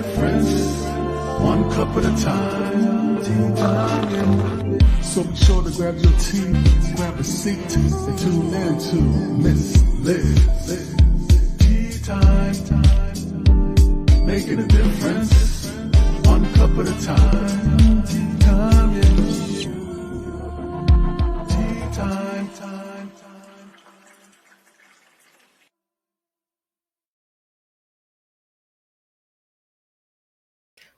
difference, one cup at a time. Tea time. So be sure to grab your tea, grab a seat, and tune in to Miss Liz. Tea time, making a difference, one cup at a time. Tea time, yeah. Tea time, time.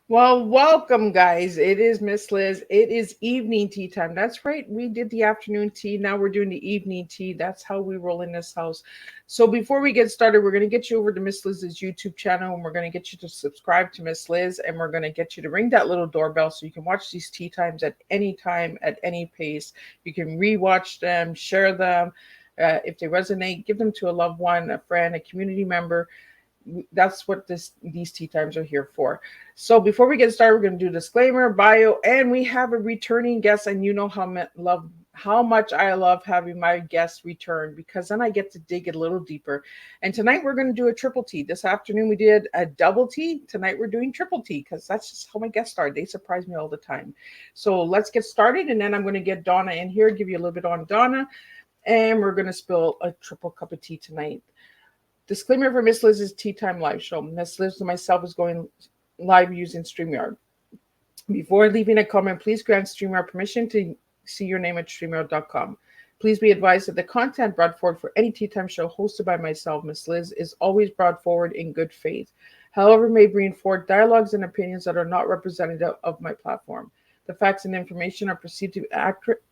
Well, welcome, guys. It is Miss Liz. It is evening tea time. That's right. We did the afternoon tea. Now we're doing the evening tea. That's how we roll in this house. So before we get started, we're going to get you over to Miss Liz's YouTube channel, and we're going to get you to subscribe to Miss Liz, and we're going to get you to ring that little doorbell so you can watch these tea times at any time, at any pace. You can rewatch them, share them. If they resonate, give them to a loved one, a friend, a community member. That's what these tea times are here for. So before we get started, we're going to do disclaimer, bio, and we have a returning guest. And you know how much I love having my guests return, because then I get to dig a little deeper. And tonight we're going to do a triple tea. This afternoon we did a double tea. Tonight we're doing triple tea, because that's just how my guests are. They surprise me all the time. So let's get started, and then I'm going to get Donna in here, give you a little bit on Donna, and we're going to spill a triple cup of tea tonight. Disclaimer for Miss Liz's Tea Time live show. Miss Liz and myself is going live using StreamYard. Before leaving a comment, please grant StreamYard permission to see your name at StreamYard.com. Please be advised that the content brought forward for any Tea Time show hosted by myself, Miss Liz, is always brought forward in good faith. However, may bring forward dialogues and opinions that are not representative of my platform. The facts and information are perceived to be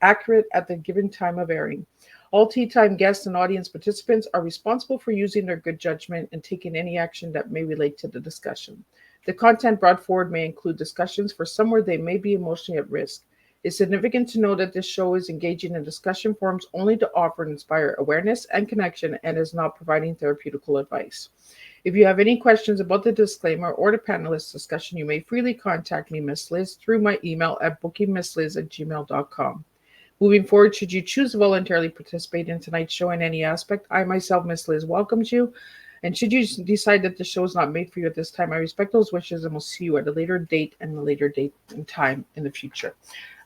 accurate at the given time of airing. All Tea Time guests and audience participants are responsible for using their good judgment and taking any action that may relate to the discussion. The content brought forward may include discussions for some where they may be emotionally at risk. It's significant to know that this show is engaging in discussion forums only to offer and inspire awareness and connection, and is not providing therapeutical advice. If you have any questions about the disclaimer or the panelist discussion, you may freely contact me, Miss Liz, through my email at bookingmissliz@gmail.com. Moving forward, should you choose to voluntarily participate in tonight's show in any aspect, I myself, Miss Liz, welcomes you. And should you decide that the show is not made for you at this time, I respect those wishes and will see you at a later date and time in the future.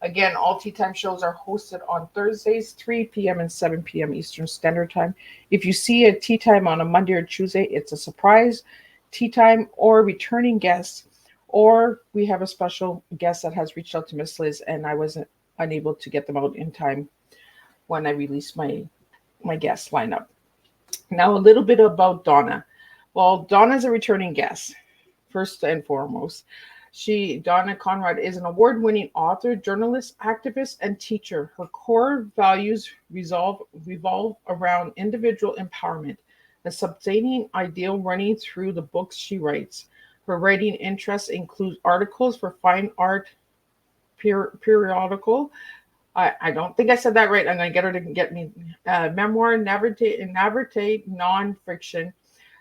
Again, all Tea Time shows are hosted on Thursdays, 3 p.m. and 7 p.m. Eastern Standard Time. If you see a Tea Time on a Monday or Tuesday, it's a surprise Tea Time or returning guest, or we have a special guest that has reached out to Miss Liz, and I wasn't unable to get them out in time when I released my guest lineup. Now, a little bit about Donna. Well, Donna is a returning guest, first and foremost. Donna Conrad, is an award-winning author, journalist, activist, and teacher. Her core values revolve around individual empowerment, a sustaining ideal running through the books she writes. Her writing interests include articles for Fine Art periodical. I don't think I said that right. I'm going to get her to get me memoir, narrative nonfiction,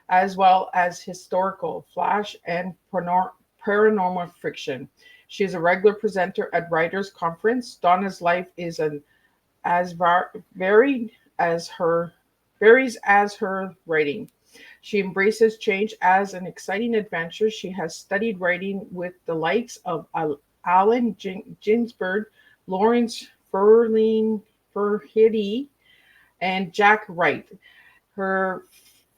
as well as historical, flash, and paranormal fiction. She is a regular presenter at Writers' Conference. Donna's life is varies as her writing. She embraces change as an exciting adventure. She has studied writing with the likes of Allen Ginsberg, Lawrence Ferlini, and Jack Wright. Her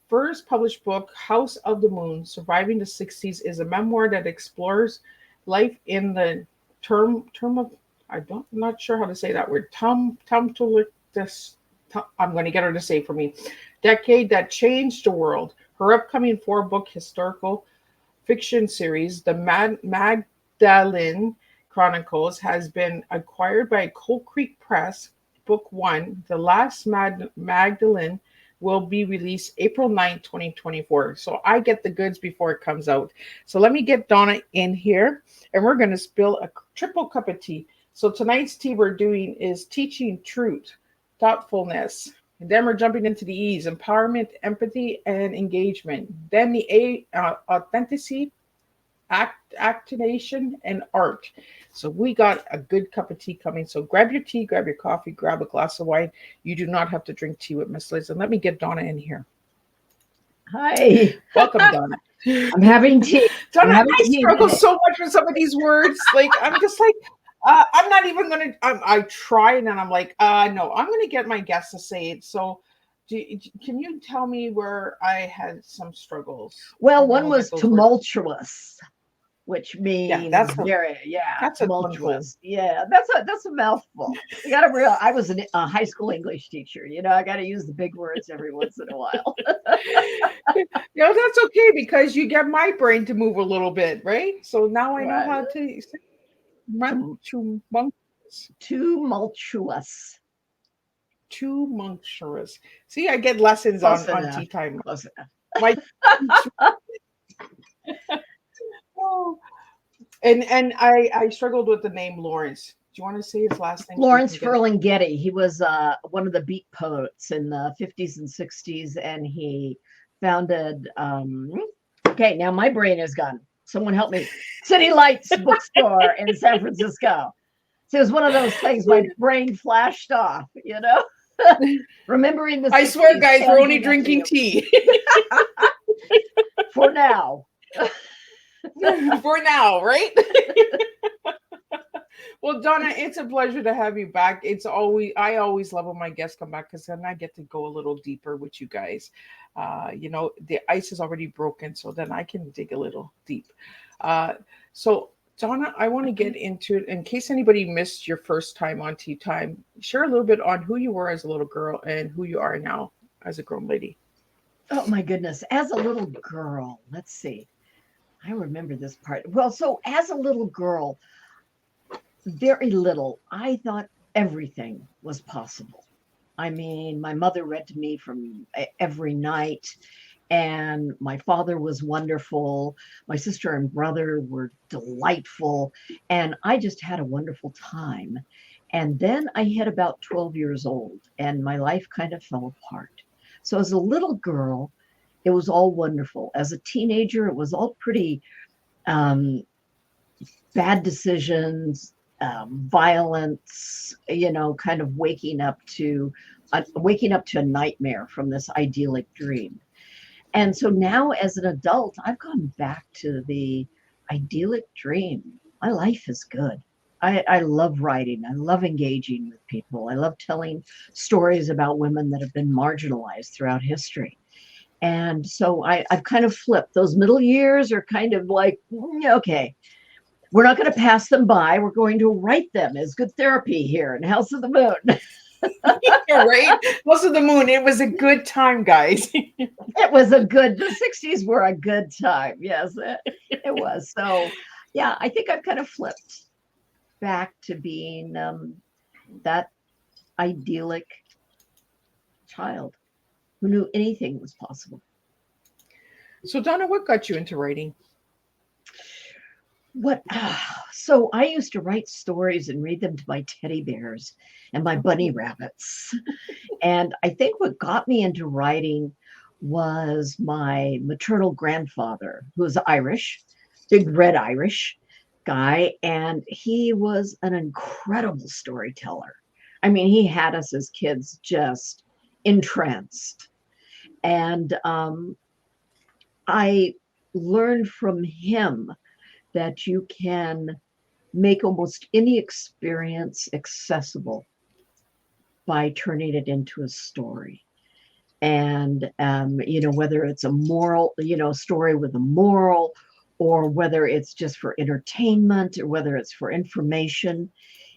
first published book, House of the Moon, Surviving the 60s, is a memoir that explores life in the term of, I'm not sure how to say that word, I'm going to get her to say it for me, decade that changed the world. Her upcoming 4-book historical fiction series, The Magdalene Chronicles, has been acquired by Coal Creek Press. Book 1, The Last Magdalene, will be released April 9th, 2024. So I get the goods before it comes out. So let me get Donna in here, and we're going to spill a triple cup of tea. So tonight's tea we're doing is teaching truth, thoughtfulness. And then we're jumping into the E's, empowerment, empathy, and engagement. Then the A, authenticity, activation, and art. So we got a good cup of tea coming. So grab your tea, grab your coffee, grab a glass of wine. You do not have to drink tea with Miss Liz. And let me get Donna in here. Hi. Welcome, Donna. I'm having tea. Donna, I'm having I tea struggle today. so much with some of these words. Like, I'm just like, I'm not even gonna. I tried, and I'm like, no, I'm gonna get my guests to say it. So, can you tell me where I had some struggles? Well, And then one we'll get was those words. tumultuous, which Yeah, means very, that's a mouthful. tumultuous. Yeah, that's a mouthful. You got to realize I was a high school English teacher. I got to use the big words every once in a while. That's okay because you get my brain to move a little bit, right? So now I know Right. how to Tumultuous. tumultuous. See, I get lessons Close on enough. tea time. Close enough. My oh. And I struggled with the name Lawrence. Do you want to say his last name? Lawrence Ferlinghetti. He was one of the beat poets in the 50s and 60s, and he founded. Okay, now my brain is gone. Someone help me. City Lights Bookstore in San Francisco. So it was one of those things. My brain flashed off. Remembering the. 60s, I swear, guys, we're only drinking tea for now. For now, right? Well, Donna, it's a pleasure to have you back. I always love when my guests come back because then I get to go a little deeper with you guys. The ice is already broken, so then I can dig a little deep. So, Donna, I want to get into it in case anybody missed your first time on Tea Time. Share a little bit on who you were as a little girl and who you are now as a grown lady. Oh my goodness! As a little girl, let's see. I remember this part. Well, so as a little girl, very little, I thought everything was possible. I mean, my mother read to me from every night, and my father was wonderful. My sister and brother were delightful, and I just had a wonderful time. And then I hit about 12 years old, and my life kind of fell apart. So as a little girl, it was all wonderful. As a teenager, it was all pretty bad decisions, violence, kind of waking up to a nightmare from this idyllic dream. And so now as an adult, I've gone back to the idyllic dream. My life is good. I love writing. I love engaging with people. I love telling stories about women that have been marginalized throughout history. And so I've kind of flipped. Those middle years are kind of like, okay, we're not going to pass them by. We're going to write them as good therapy here in House of the Moon. Right? House of the Moon. It was a good time, guys. It was the 60s were a good time. Yes, it was. So, yeah, I think I've kind of flipped back to being that idyllic child who knew anything was possible. So, Donna, what got you into writing? So I used to write stories and read them to my teddy bears and my bunny rabbits. And I think what got me into writing was my maternal grandfather, who was Irish, big red Irish guy. And he was an incredible storyteller. I mean, he had us as kids just entranced. And I learned from him that you can make almost any experience accessible by turning it into a story. And, whether it's a moral, story with a moral, or whether it's just for entertainment, or whether it's for information,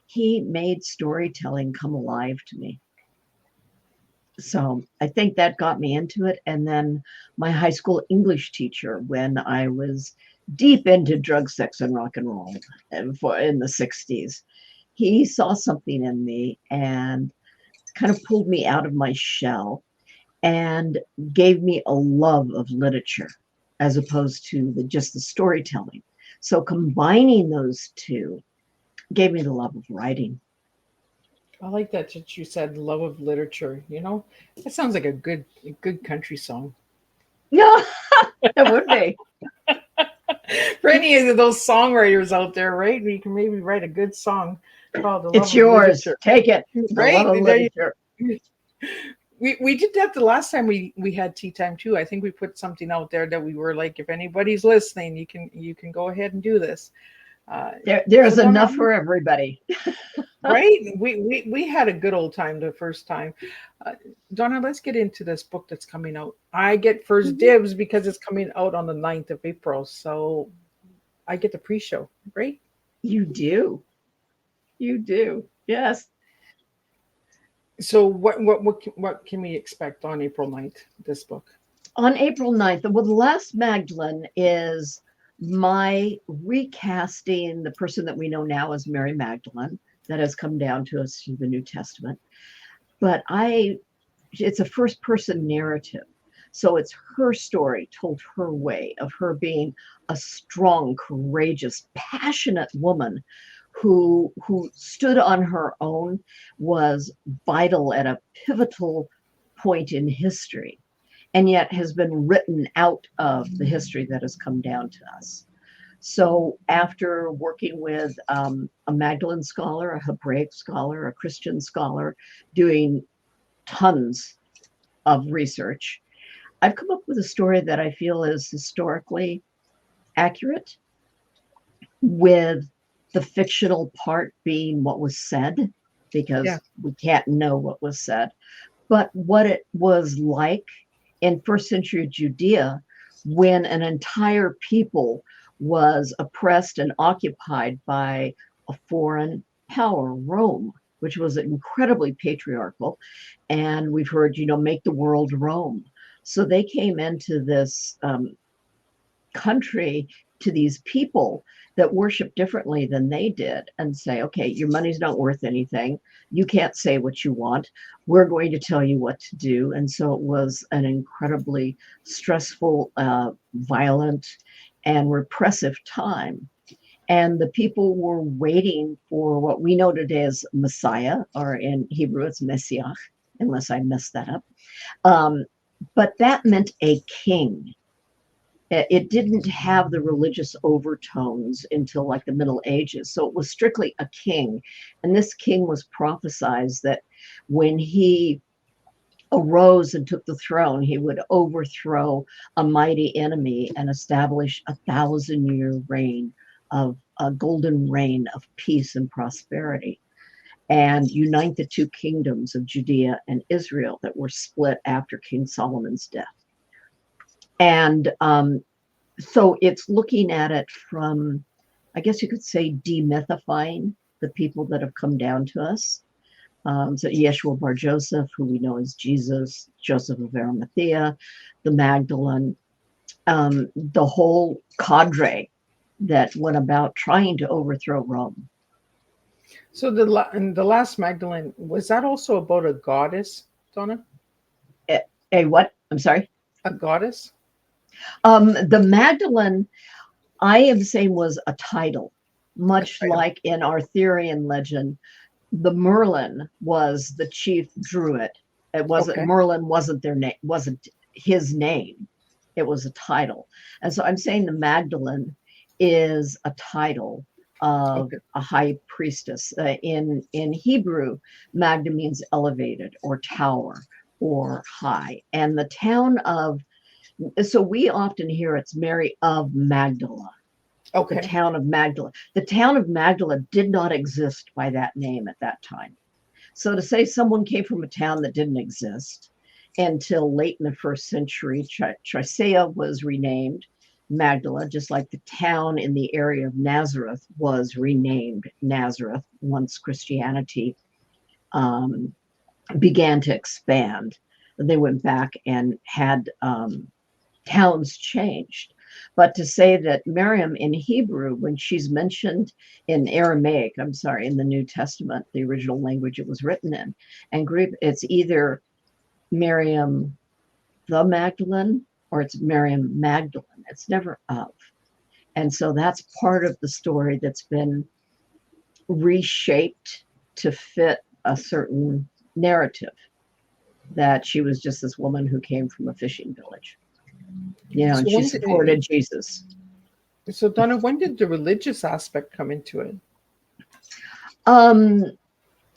he made storytelling come alive to me. So I think that got me into it. And then my high school English teacher, when I was deep into drug, sex, and rock and roll in the 60s, he saw something in me and kind of pulled me out of my shell and gave me a love of literature as opposed to just the storytelling. So combining those two gave me the love of writing. I like that you said love of literature. That sounds like a good country song. Yeah, it would be. For any of those songwriters out there, right? You can maybe write a good song called "The Love It's of yours. Literature." Take it. Right? The love of literature. We did that the last time we had tea time too. I think we put something out there that we were like, if anybody's listening, you can go ahead and do this. There's So enough Donna, for everybody. right? We had a good old time the first time. Donna, let's get into this book that's coming out. I get first dibs because it's coming out on the 9th of April. So I get the pre-show, right? You do. You do. Yes. So what can we expect on April 9th, this book? On April 9th, well, the last Magdalene is my recasting the person that we know now as Mary Magdalene that has come down to us through the New Testament. But it's a first person narrative. So it's her story told her way of her being a strong, courageous, passionate woman who stood on her own, was vital at a pivotal point in history, and yet has been written out of the history that has come down to us. So after working with a Magdalene scholar, a Hebraic scholar, a Christian scholar, doing tons of research, I've come up with a story that I feel is historically accurate, with the fictional part being what was said, because we can't know what was said, but what it was like in first century Judea when an entire people was oppressed and occupied by a foreign power, Rome, which was incredibly patriarchal. And we've heard, make the world Rome. So they came into this country, to these people that worship differently than they did, and say, okay, your money's not worth anything. You can't say what you want. We're going to tell you what to do. And so it was an incredibly stressful, violent, and repressive time. And the people were waiting for what we know today as Messiah, or in Hebrew, it's Messiah, unless I messed that up. But that meant a king. It didn't have the religious overtones until like the Middle Ages. So it was strictly a king. And this king was prophesied that when he arose and took the throne, he would overthrow a mighty enemy and establish 1,000-year reign of a golden reign of peace and prosperity, and unite the two kingdoms of Judea and Israel that were split after King Solomon's death. And so it's looking at it from, I guess you could say, demythifying the people that have come down to us. So Yeshua Bar Joseph, who we know as Jesus, Joseph of Arimathea, the Magdalene, the whole cadre that went about trying to overthrow Rome. So the last Magdalene, was that also about a goddess, Donna? A what? I'm sorry? A goddess? The Magdalene, I am saying, was a title, much like in Arthurian legend, the Merlin was the chief druid. It wasn't, Merlin wasn't their name, wasn't his name. It was a title. And so I'm saying the Magdalene is a title of a high priestess. In Hebrew, Magda means elevated or tower or high. And the town of, so we often hear it's Mary of Magdala. The town of Magdala. The town of Magdala did not exist by that name at that time. So to say someone came from a town that didn't exist until late in the first century, Trisea was renamed Magdala, just like the town in the area of Nazareth was renamed Nazareth once Christianity began to expand. They went back and had towns changed. But to say that Miriam in Hebrew, when she's mentioned in Aramaic, I'm sorry, in the New Testament, the original language it was written in, and Greek, it's either Miriam the Magdalene or it's Miriam Magdalene. It's never of. And so that's part of the story that's been reshaped to fit a certain narrative, that she was just this woman who came from a fishing village. So and she supported Jesus. So Donna, when did the religious aspect come into it?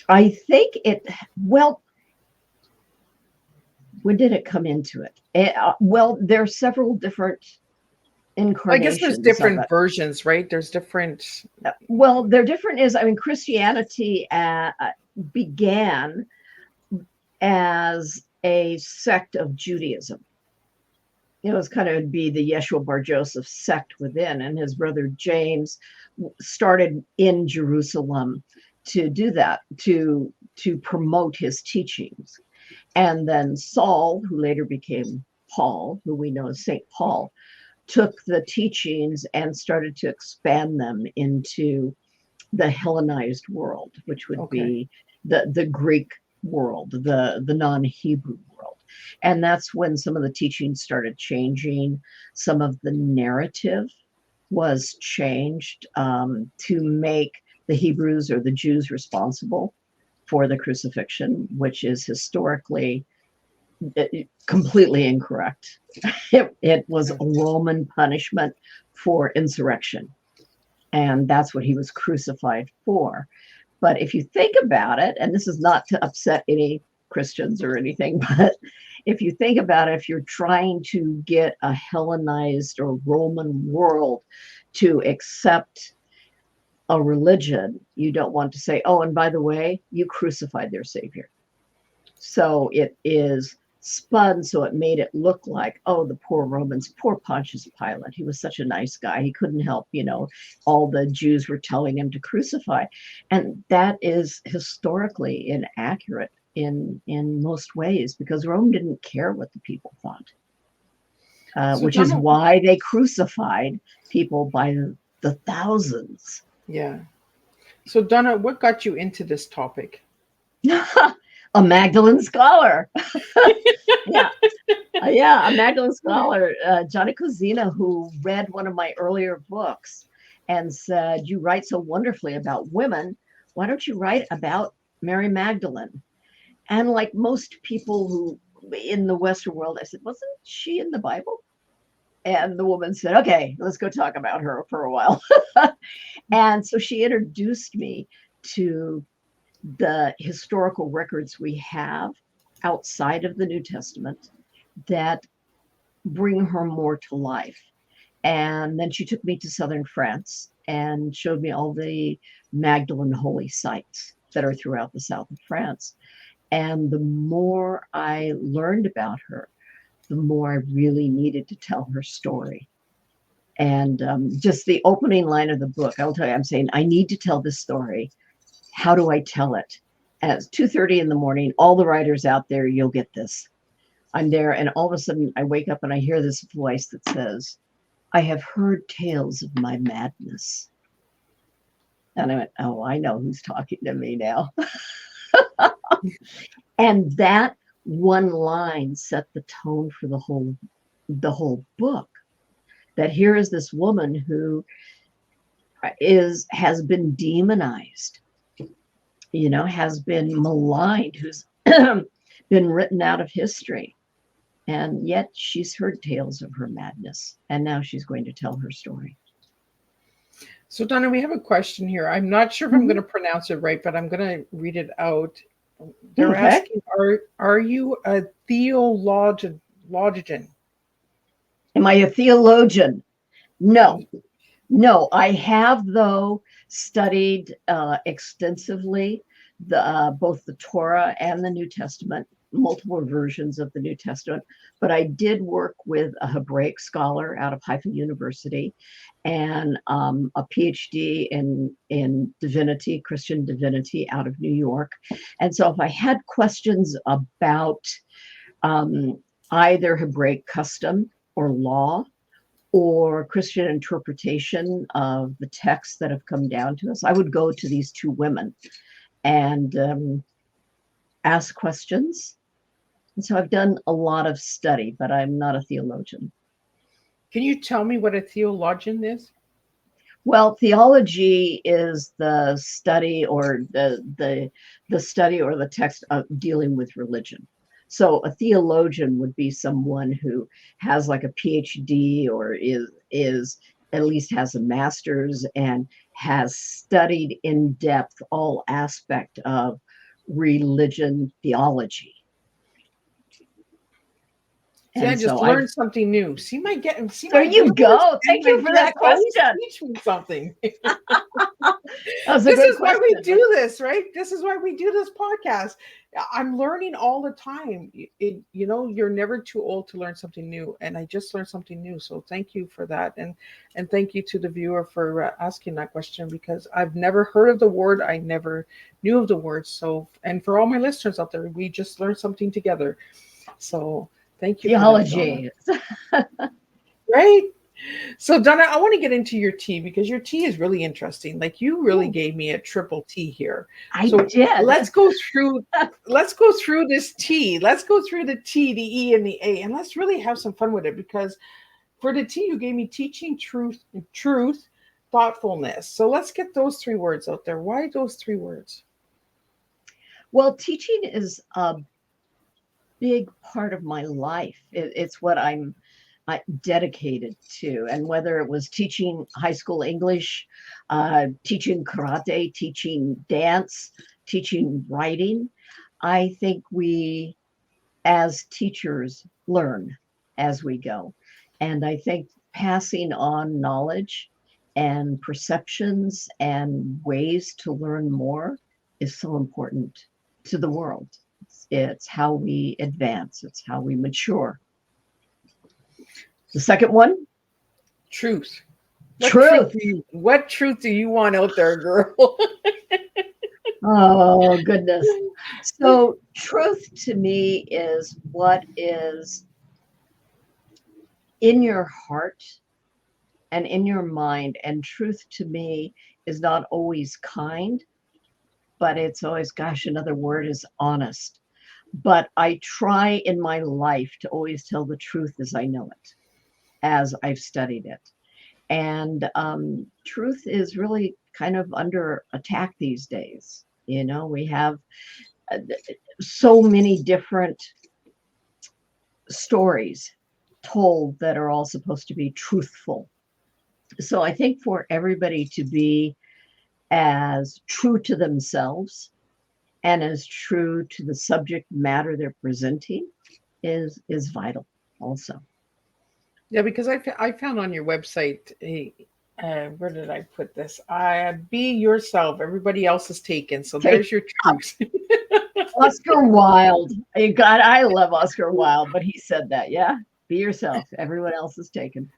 I think When did it come into it? Well, there are several different I guess there's incarnations of different it. versions, right? There's different. Well, they're different is, I mean, Christianity began as a sect of Judaism. It was kind of be the Yeshua Bar Joseph sect within, and his brother James started in Jerusalem to do that, to promote his teachings. And then Saul, who later became Paul, who we know as Saint Paul, took the teachings and started to expand them into the Hellenized world, which would be the Greek world, the non-Hebrew world. And that's when some of the teachings started changing. Some of the narrative was changed to make the Hebrews or the Jews responsible for the crucifixion, which is historically completely incorrect. It was a Roman punishment for insurrection, and that's what he was crucified for. But if you think about it, and this is not to upset any Christians or anything, but if you think about it, if you're trying to get a Hellenized or Roman world to accept a religion, you don't want to say, oh, and by the way, you crucified their savior. So it is spun so it made it look like, oh, the poor Romans, poor Pontius Pilate. He was such a nice guy. He couldn't help, all the Jews were telling him to crucify. And that is historically inaccurate in most ways, because Rome didn't care what the people thought, which is why they crucified people by the thousands. Yeah. So Donna, what got you into this topic? A Magdalene scholar. Yeah, a Magdalene scholar, Johnny Cozina, who read one of my earlier books and said, you write so wonderfully about women. Why don't you write about Mary Magdalene? And like most people who in the Western world, I said, wasn't she in the Bible? And the woman said, okay, let's go talk about her for a while. And so she introduced me to the historical records we have outside of the New Testament that bring her more to life. And then she took me to southern France and showed me all the Magdalene holy sites that are throughout the south of France. And the more I learned about her, the more I really needed to tell her story. And just the opening line of the book, I'll tell you, I'm saying, I need to tell this story. How do I tell it? And it's 2:30 in the morning. All the writers out there, you'll get this. I'm there, and all of a sudden I wake up and I hear this voice that says, I have heard tales of my madness. And I went, oh, I know who's talking to me now. And that one line set the tone for the whole book. That here is this woman who has been demonized, has been maligned, who's been written out of history. And yet she's heard tales of her madness. And now she's going to tell her story. So Donna, we have a question here. I'm not sure if I'm going to pronounce it right, but I'm going to read it out. They're asking, are you a theologian? Am I a theologian? No. I have, though, studied extensively both the Torah and the New Testament, multiple versions of the New Testament. But I did work with a Hebraic scholar out of Haifa University and a PhD in divinity, Christian divinity out of New York. And so if I had questions about either Hebraic custom or law, or Christian interpretation of the texts that have come down to us, I would go to these two women and ask questions. And so I've done a lot of study, but I'm not a theologian. Can you tell me what a theologian is? Well, theology is the study or the study or the text of dealing with religion. So a theologian would be someone who has like a PhD or is at least has a master's and has studied in depth all aspect of religion theology. See, I And just so I've learned something new. See my get. See there my you universe go. and Thank my you for that guests always question. teach me something. That was a This good is why we question. do this, right? This is why we do this podcast. I'm learning all the time. You're never too old to learn something new, and I just learned something new. So thank you for that, and thank you to the viewer for asking that question, because I've never heard of the word. I never knew of the word. So, and for all my listeners out there, we just learned something together. So thank you for that, Donna. Theology. Right? So, Donna, I want to get into your tea, because your tea is really interesting. Like, you really Ooh, gave me a triple tea here. I So did. let's go through this tea. Let's go through the T, the E, and the A, and let's really have some fun with it. Because for the T, you gave me teaching, truth, thoughtfulness. So let's get those three words out there. Why those three words? Well, teaching is a big part of my life. It's what I'm dedicated to. And whether it was teaching high school English, teaching karate, teaching dance, teaching writing, I think we as teachers learn as we go. And I think passing on knowledge and perceptions and ways to learn more is so important to the world. It's how we advance, it's how we mature. The second one, Truth. truth. What truth do you want out there, girl? Oh, goodness. So, truth to me is what is in your heart and in your mind. And truth to me is not always kind, but it's always, gosh, another word is honest. But I try in my life to always tell the truth as I know it, as I've studied it. And truth is really kind of under attack these days. We have uh, so many different stories told that are all supposed to be truthful. So I think for everybody to be as true to themselves and as true to the subject matter they're presenting is vital also. Yeah, because I found on your website where did I put this? Be yourself. Everybody else is taken. So Okay, there's your truth. Oscar Wilde. God, I love Oscar Wilde, but he said that, yeah. Be yourself. Everyone else is taken.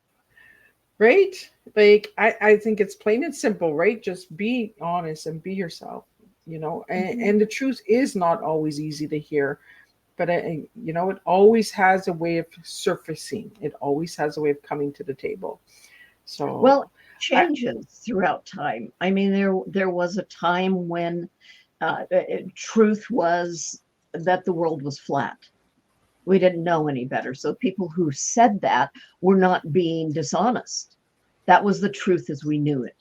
Right? Like, I think it's plain and simple, right? Just be honest and be yourself, Mhm. and the truth is not always easy to hear, but it always has a way of surfacing. It always has a way of coming to the table. Well, So, I, changes throughout time. I mean, there was a time when truth was that the world was flat. We didn't know any better. So people who said that were not being dishonest. That was the truth as we knew it.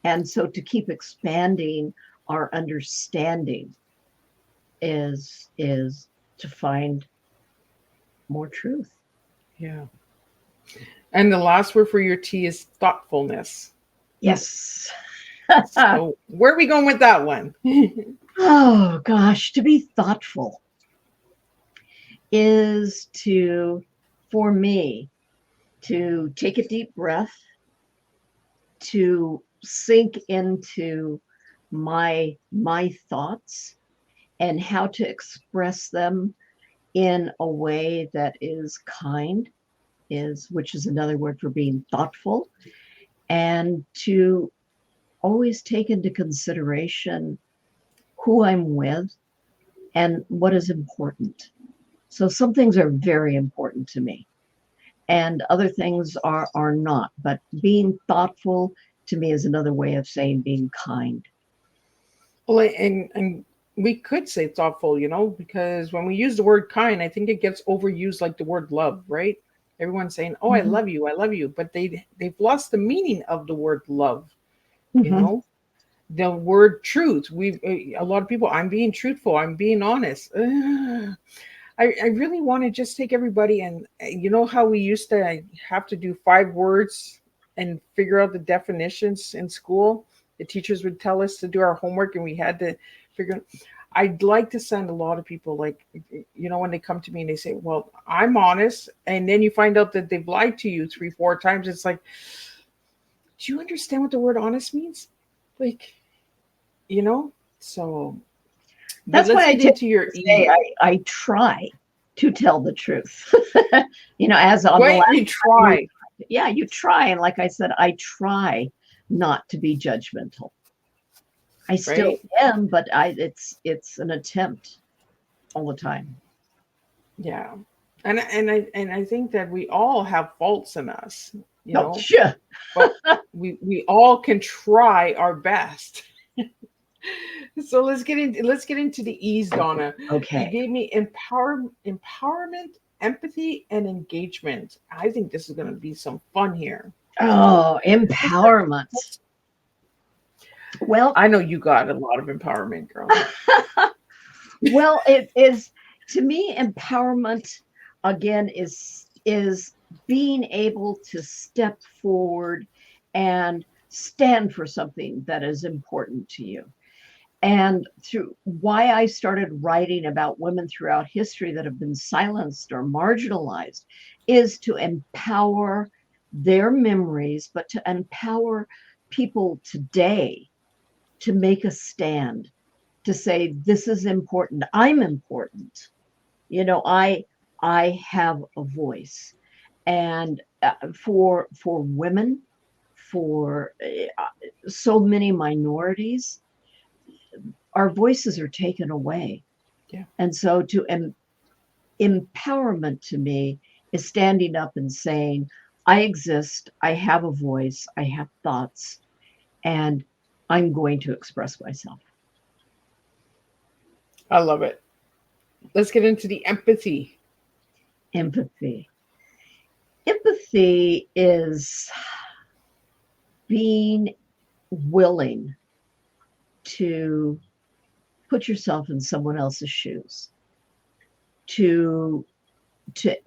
And so to keep expanding our understanding is to find more truth. yeah. And the last word for your T is thoughtfulness. Yes. So, where are we going with that one? Oh gosh, to be thoughtful is for me, to take a deep breath, to sink into my thoughts and how to express them in a way that is kind, which is another word for being thoughtful, and to always take into consideration who I'm with and what is important. So some things are very important to me and other things are not, but being thoughtful to me is another way of saying being kind. Well, and we could say thoughtful, because when we use the word kind, I think it gets overused like the word love, right? Everyone's saying, "Oh, Mhm. I love you," but they've lost the meaning of the word love. You Mhm. know, the word truth. A lot of people. I'm being truthful. I'm being honest. Ugh. I really want to just take everybody, and you know how we used to have to do 5 words and figure out the definitions in school. The teachers would tell us to do our homework, and we had to figure. I'd like to send a lot of people, like, when they come to me and they say, well, I'm honest, and then you find out that they've lied to you 3, 4 times. It's like, do you understand what the word honest means? Like, so, but That's let's why I get tend into your to say I try to tell the truth. As on the Wait, last you try. yeah, you try. And like I said, I try not to be judgmental. I still Right? am, but it's an attempt all the time. Yeah. And I think that we all have faults in us, Oh, sure. but we all can try our best. So let's get into the E's, Donna. You Okay. gave me empowerment, empathy, and engagement. I think this is going to be some fun here. So Oh, let's start. empowerment. Well, I know you got a lot of empowerment, girl. well, it is, to me, empowerment again is being able to step forward and stand for something that is important to you. And through why I started writing about women throughout history that have been silenced or marginalized is to empower their memories, but to empower people today to make a stand, to say, this is important. I'm important. I have a voice. And for women, for so many minorities, our voices are taken away. Yeah. And so empowerment to me is standing up and saying, I exist, I have a voice, I have thoughts, and I'm going to express myself. I love it. Let's get into the empathy. Empathy. Empathy is being willing to put yourself in someone else's shoes. To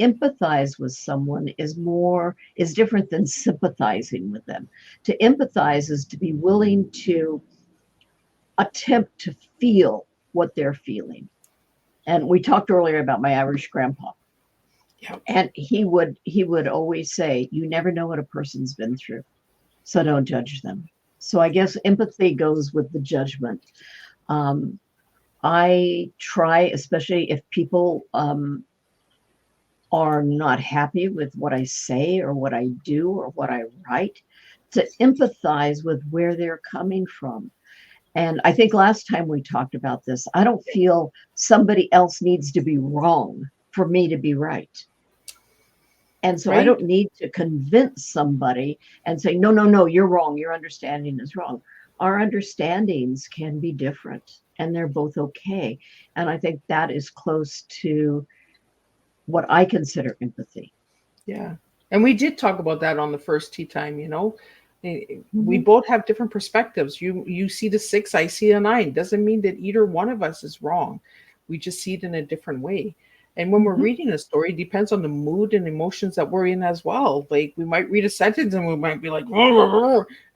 empathize with someone is different than sympathizing with them. To empathize is to be willing to attempt to feel what they're feeling. And we talked earlier about my Irish grandpa. Yeah. And he would always say, you never know what a person's been through, so don't judge them. So I guess empathy goes with the judgment. I try, especially if people are not happy with what I say or what I do or what I write, to empathize with where they're coming from. And I think last time we talked about this, I don't feel somebody else needs to be wrong for me to be right. And so I Right? don't need to convince somebody and say, no, no, no, you're wrong. Your understanding is wrong. Our understandings can be different and they're both okay. And I think that is close to what I consider empathy. Yeah. And we did talk about that on the first tea time, We Mhm. both have different perspectives. You see the 6, I see a 9. Doesn't mean that either one of us is wrong. We just see it in a different way. And when we're Mhm. reading a story, it depends on the mood and emotions that we're in as well. Like we might read a sentence and we might be like,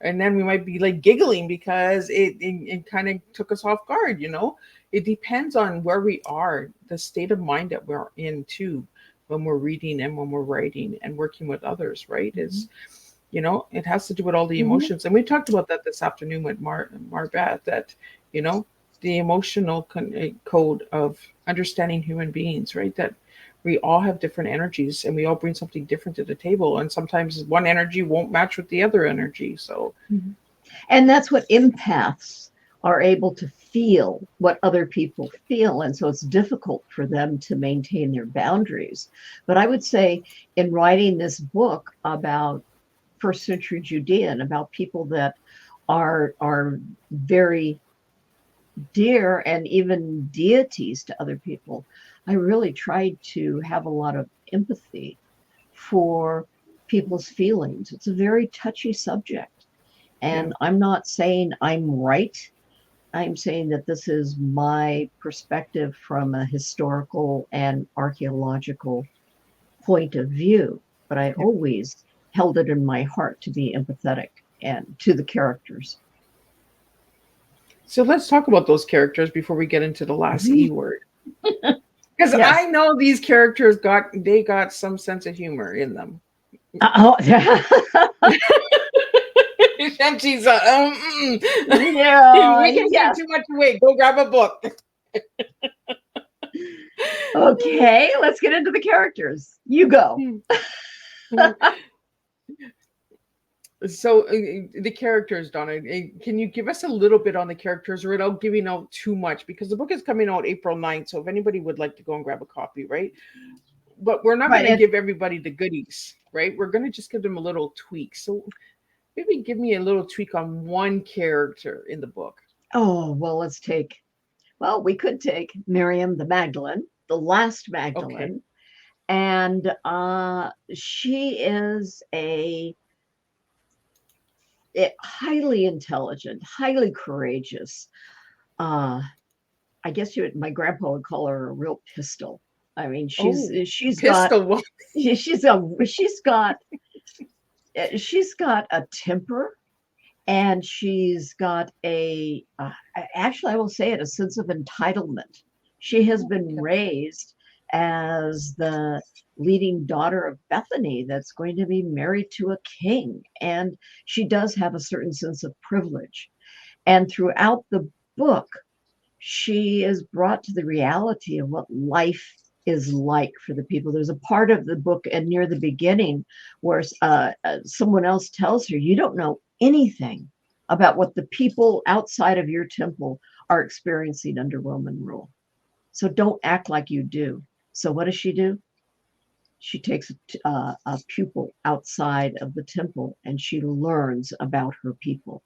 and then we might be like giggling because it kind of took us off guard. It depends on where we are, the state of mind that we're in too, when we're reading and when we're writing and working with others, right? It has to do with all the Mhm. emotions. And we talked about that this afternoon with Marbeth, that, you know, the emotional code of understanding human beings, right? That we all have different energies and we all bring something different to the table. And sometimes one energy won't match with the other energy. So, Mhm. And that's what empaths are able to feel, what other people feel. And so it's difficult for them to maintain their boundaries. But I would say, in writing this book about first century Judea and about people that are very dear and even deities to other people, I really tried to have a lot of empathy for people's feelings. It's a very touchy subject. yeah. And I'm not saying I'm right. I'm saying that this is my perspective from a historical and archaeological point of view. But I Yeah. always held it in my heart to be empathetic and to the characters. So let's talk about those characters before we get into the last E word. Because Yes. I know these characters got some sense of humor in them. Oh, And she's yeah, we can yes. give too much away. Go grab a book. Okay, let's get into the characters. You go. So the characters, Donna, can you give us a little bit on the characters without giving out too much? Because the book is coming out April 9th. So if anybody would like to go and grab a copy, right? But we're not Right, going to and- give everybody the goodies, right? We're going to just give them a little tweak. So maybe give me a little tweak on one character in the book. Oh, well, we could take Miriam the Magdalene, the last Magdalene. And she is a highly intelligent, highly courageous. I guess my grandpa would call her a real pistol. I mean, she's pistol. she's got a temper, and she's got actually, I will say it, a sense of entitlement. She has been raised as the leading daughter of Bethany that's going to be married to a king. And she does have a certain sense of privilege. And throughout the book, she is brought to the reality of what life is like for the people. There's a part of the book and near the beginning where someone else tells her, you don't know anything about what the people outside of your temple are experiencing under Roman rule. So don't act like you do. So what does she do? She takes a pupil outside of the temple and she learns about her people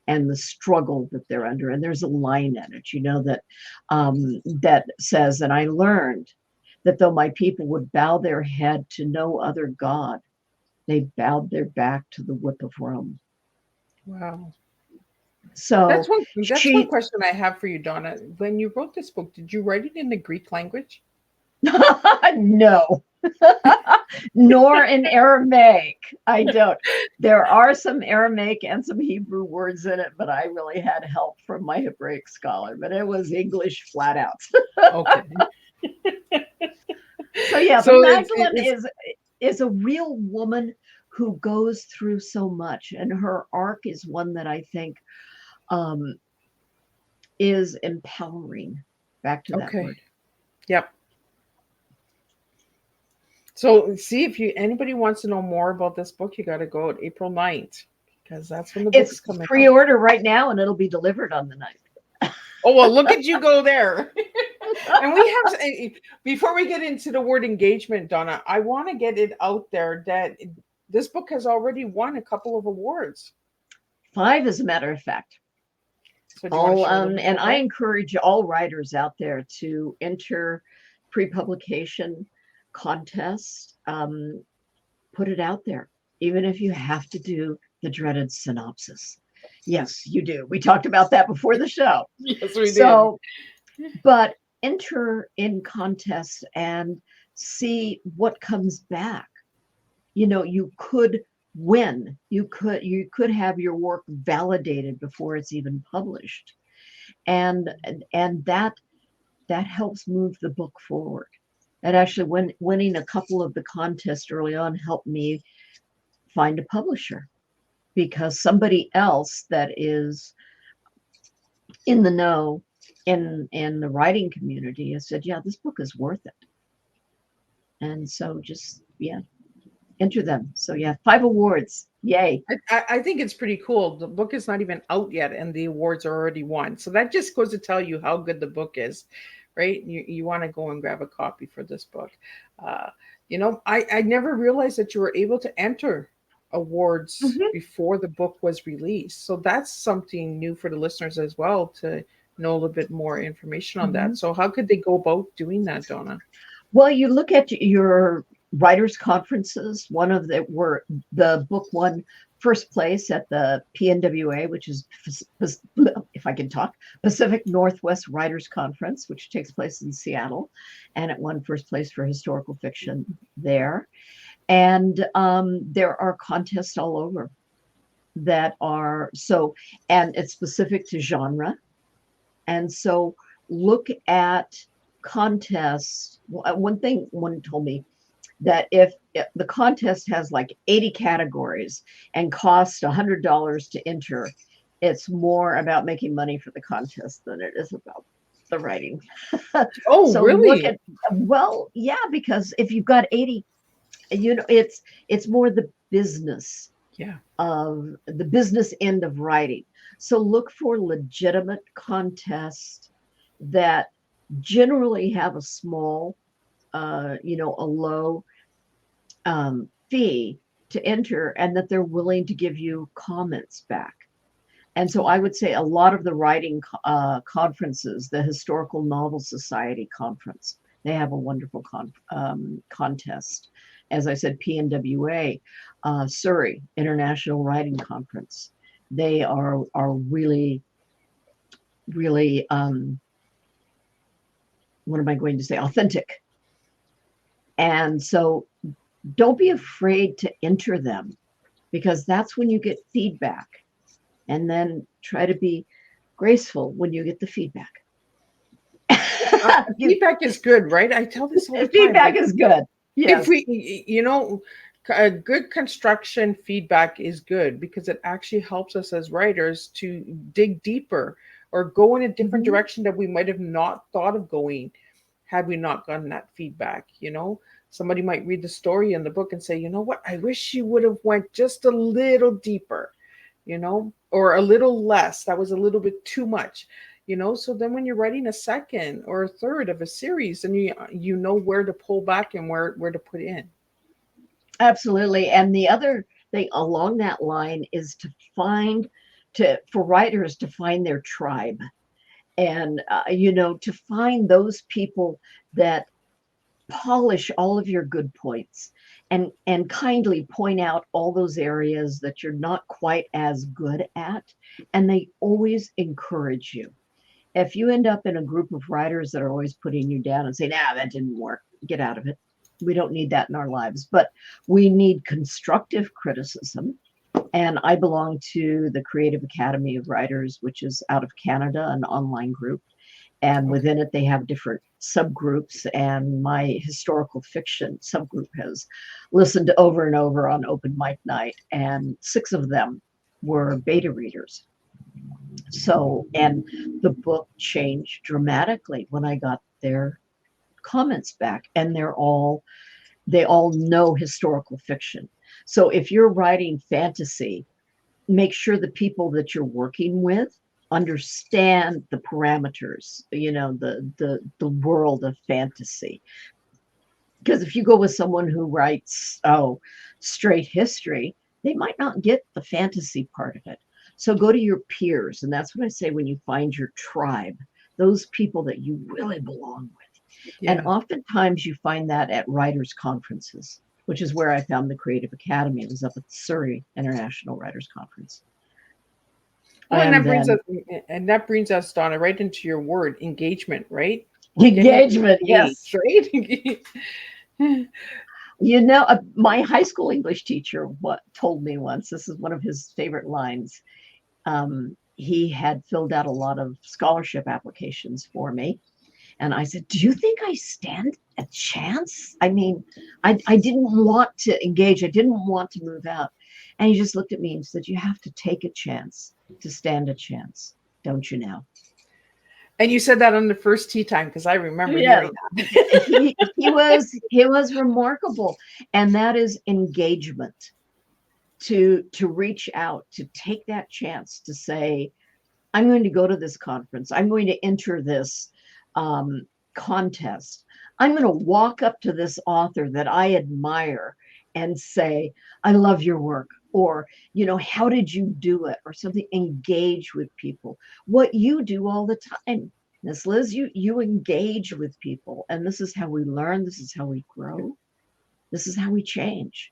and the struggle that they're under. And there's a line in it, that says, and I learned that though my people would bow their head to no other God, they bowed their back to the whip of Rome. Wow. So that's one question I have for you, Donna. When you wrote this book, did you write it in the Greek language? No, nor in Aramaic. I don't. There are some Aramaic and some Hebrew words in it, but I really had help from my Hebraic scholar, but it was English flat out. Okay. So yeah, So Magdalene is a real woman who goes through so much, and her arc is one that I think is empowering. Back to that word. Yep. So see, if anybody wants to know more about this book, you got to go at April 9th, because that's when the book's coming. It's pre-order right now, and it'll be delivered on the 9th. Oh, well, look at you go there. And we have, before we get into the word engagement, Donna, I want to get it out there that this book has already won a couple of awards. 5, as a matter of fact. So and I encourage all writers out there to enter pre-publication contests. Put it out there, even if you have to do the dreaded synopsis. Yes, you do. We talked about that before the show. Yes, we did. But enter in contests and see what comes back. You could win. You could have your work validated before it's even published, and that helps move the book forward. And actually, winning a couple of the contests early on helped me find a publisher, because somebody else that is in the know in the writing community has said, yeah, this book is worth it. And so just enter them. So 5 awards. Yay. I think it's pretty cool. The book is not even out yet and the awards are already won. So that just goes to tell you how good the book is, right? You want to go and grab a copy for this book. I never realized that you were able to enter awards before the book was released. So that's something new for the listeners as well, to know a little bit more information on that. So how could they go about doing that, Donna? Well, you look at your writers' conferences. One of the book won first place at the PNWA, which is, if I can talk, Pacific Northwest Writers Conference, which takes place in Seattle, and it won first place for historical fiction there. And there are contests all over that are and it's specific to genre. And so look at contests. One thing one told me that if the contest has like 80 categories and costs $100 to enter, it's more about making money for the contest than it is about the writing. Oh, So look really? at, well, yeah, because if you've got 80, it's more the business Yeah. of the business end of writing. So look for legitimate contests that generally have a small, a low fee to enter, and that they're willing to give you comments back. And so I would say a lot of the writing conferences, the Historical Novel Society conference, they have a wonderful contest. As I said, PNWA, Surrey International Writing Conference, they are really, really, what am I going to say, authentic. And so don't be afraid to enter them, because that's when you get feedback. And then try to be graceful when you get the feedback. Feedback is good, right? I tell this all the time. Feedback Like, is good. if Yes. we, a good construction feedback is good because it actually helps us as writers to dig deeper or go in a different Mhm. direction that we might have not thought of going had we not gotten that feedback. Somebody might read the story in the book and say, you know what, I wish you would have went just a little deeper, or a little less. That was a little bit too much. So then when you're writing a second or a third of a series, then you know where to pull back and where to put in. Absolutely. And the other thing along that line is for writers to find their tribe, and to find those people that polish all of your good points, and kindly point out all those areas that you're not quite as good at, and they always encourage you. If you end up in a group of writers that are always putting you down and saying, that didn't work, get out of it. We don't need that in our lives, but we need constructive criticism. And I belong to the Creative Academy of Writers, which is out of Canada, an online group. And within it, they have different subgroups. And my historical fiction subgroup has listened over and over on open mic night, and 6 of them were beta readers. So, and the book changed dramatically when I got their comments back, and they all know historical fiction. So if you're writing fantasy, make sure the people that you're working with understand the parameters, the world of fantasy. Because if you go with someone who writes straight history, they might not get the fantasy part of it. So go to your peers, and that's what I say when you find your tribe, those people that you really belong with. Yeah. And oftentimes you find that at writers' conferences, which is where I found the Creative Academy. It was up at the Surrey International Writers Conference. Well, and that brings us, Donna, right into your word, engagement, right? Engagement, yes. Right? My high school English teacher told me once, this is one of his favorite lines. He had filled out a lot of scholarship applications for me. And I said, do you think I stand a chance? I mean, I didn't want to engage. I didn't want to move out. And he just looked at me and said, you have to take a chance to stand a chance. Don't you now? And you said that on the first tea time, because I remember Yeah. hearing that. he was remarkable. And that is engagement, to reach out, to take that chance to say, I'm going to go to this conference. I'm going to enter this contest. I'm going to walk up to this author that I admire and say, I love your work. Or, how did you do it? Or something. Engage with people. What you do all the time, Miss Liz, you engage with people. And this is how we learn. This is how we grow. This is how we change.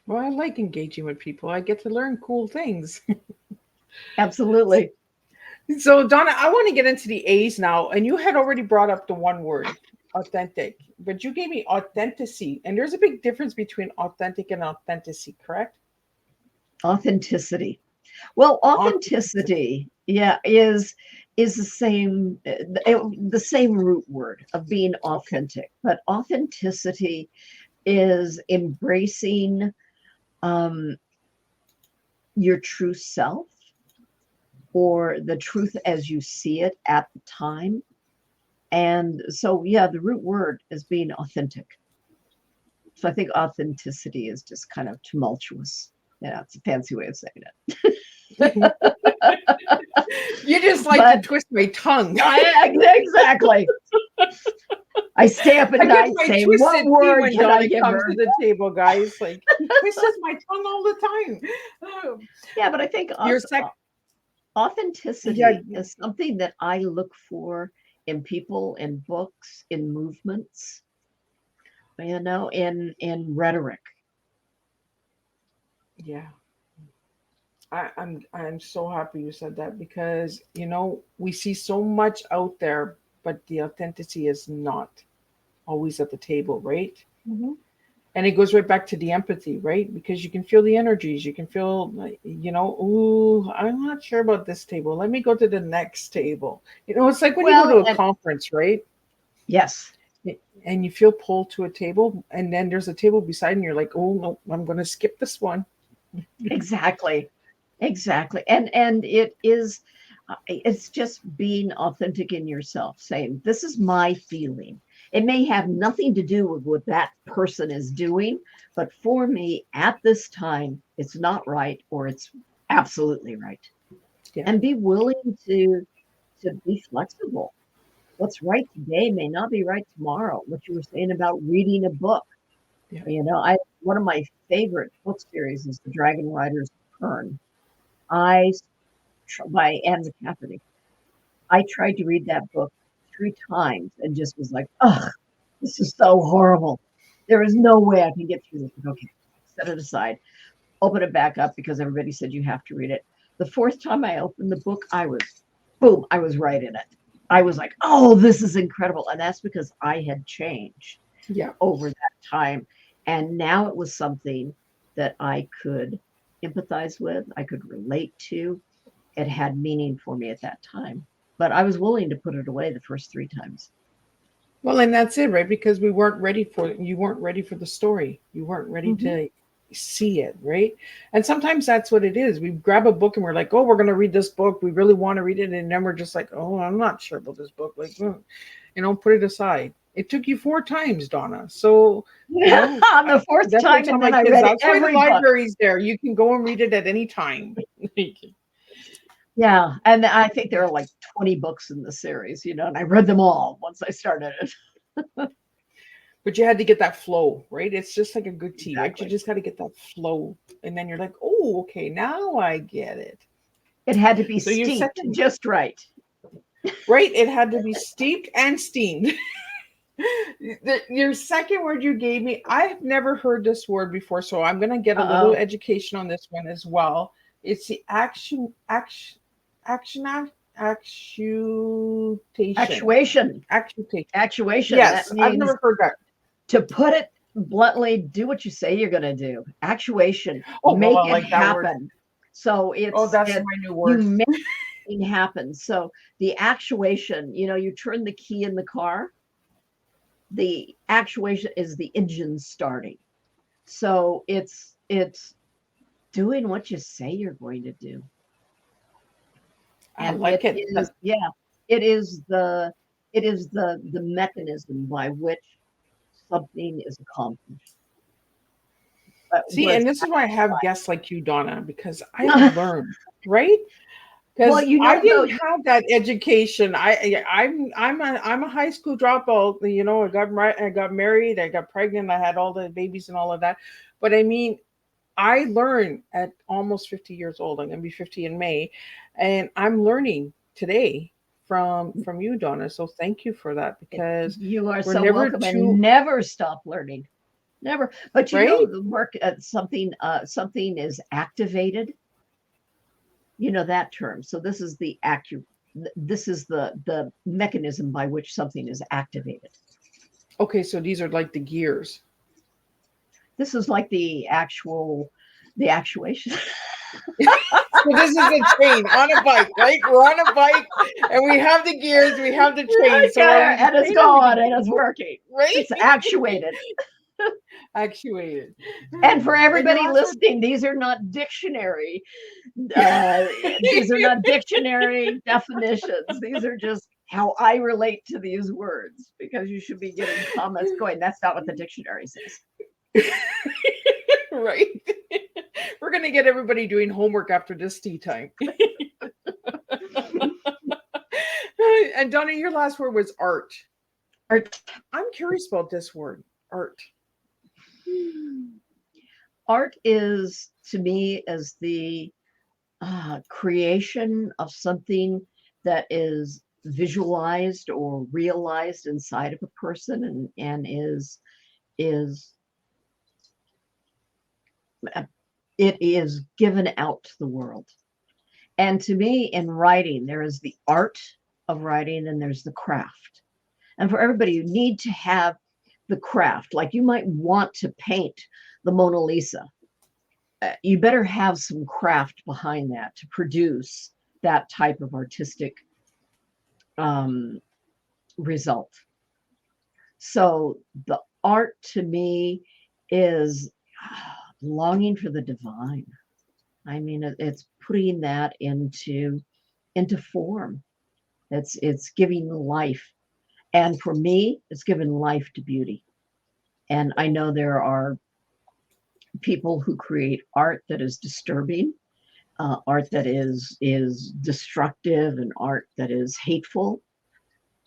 Well, I like engaging with people. I get to learn cool things. Absolutely. So, Donna, I want to get into the A's now. And you had already brought up the one word, authentic, but you gave me authenticity. And there's a big difference between authentic and authenticity, correct? Authenticity. Well, authenticity, yeah, is the same root word of being authentic. But authenticity is embracing um, your true self or the truth as you see it at the time. And so, yeah, the root word is being authentic. So I think authenticity is just kind of tumultuous. Yeah, it's a fancy way of saying it. You just like to But twist my tongue. exactly. I stay up at I get night my saying, twisted what tea word when can I Donna give comes her? to the table, guys. Like, he twists my tongue all the time. Oh, Yeah, but I think your sec, yeah, authenticity is something that I look for in people, in books, in movements, in rhetoric. yeah. I'm so happy you said that because we see so much out there, but the authenticity is not always at the table, right? Mhm. And it goes right back to the empathy, right? Because you can feel the energies. You can feel, like, ooh, I'm not sure about this table. Let me go to the next table. It's like when you go to Well, a and conference, right? yes, And you feel pulled to a table, and then there's a table beside, and you're like, oh no, I'm going to skip this one. exactly. Exactly. And it's just being authentic in yourself, saying, this is my feeling. It may have nothing to do with what that person is doing, but for me at this time, it's not right or it's absolutely right. Yeah, And be willing to be flexible. What's right today may not be right tomorrow. What you were saying about reading a book. yeah. I one of my favorite book series is The Dragon Riders of Pern. I by Anne McCafferty. I tried to read that book 3 times and just was like, "Ugh, this is so horrible. There is no way I can get through this." Okay, set it aside, open it back up because everybody said you have to read it. The fourth time I opened the book, boom, I was right in it. I was like, "Oh, this is incredible," and that's because I had changed Yeah. over that time, and now it was something that I could empathize with, I could relate to, it had meaning for me at that time. But I was willing to put it away the first 3 times. Well, and that's it, right? Because we weren't ready for you weren't ready for the story. You weren't ready Mhm. to see it, right? And sometimes that's what it is. We grab a book and we're like, "Oh, we're going to read this book. We really want to read it." And then we're just like, "Oh, I'm not sure about this book." Like, put it aside. It took you 4 times, Donna. So, On I the fourth definitely time, tell and my then I kids read that's why the every book. library's there. You can go and read it at any time. Yeah, and I think there are like 20 books in the series, and I read them all once I started it. But you had to get that flow, right? It's just like a good tea, right? You Exactly. just got to get that flow. And then you're like, oh, okay, now I get it. It had to be So your steeped second, just right. right? It had to be steeped and steamed. Your second word you gave me, I've never heard this word before. So I'm going to get a little Uh-oh. education on this one as well. It's the action, actuation. Actuation. Actuation. Actuation. That Yes, I've means, never heard that. to put it bluntly, do what you say you're going to do. Actuation. Oh, well, Make I it like that word. happen. So Oh, that's it my new you word. make it happen. So the actuation, you turn the key in the car, the actuation is the engine starting. So it's doing what you say you're going to do. I And like it. it is the mechanism by which something is accomplished. See, Whereas and this is why I have guests like you, Donna, because I have learned, right? well, Because I though, didn't have that education. I'm a high school dropout. I got married, I got pregnant, I had all the babies and all of that. But I mean, I learned at almost 50 years old. I'm going to be 50 in May, and I'm learning today from you, Donna. So thank you for that because you are we're so never welcome, too and never stop learning. Never. But right. the work something is activated. That term. So this is the mechanism by which something is activated. Okay, so these are like the gears. This is like the actuation. So this is a chain on a bike, right? We're on a bike and we have the gears, we have the chain. So and it's going and it's working. right? It's actuated. Actuated. And for everybody And listening, these are not dictionary. These are not dictionary definitions. These are just how I relate to these words, because you should be getting comments going, that's not what the dictionary says. Right. We're going to get everybody doing homework after this tea time. And Donna, your last word was art. Art. I'm curious about this word, art. Art is, to me, as the creation of something that is visualized or realized inside of a person, and is it is given out to the world. And to me, in writing, there is the art of writing and there's the craft. And for everybody, you need to have the craft. Like, you might want to paint the Mona Lisa. You better have some craft behind that to produce that type of artistic result. So the art, to me, is longing for the divine. I mean, it's putting that into form. It's giving life. And for me, it's given life to beauty. And I know there are people who create art that is disturbing, art that is destructive, and art that is hateful.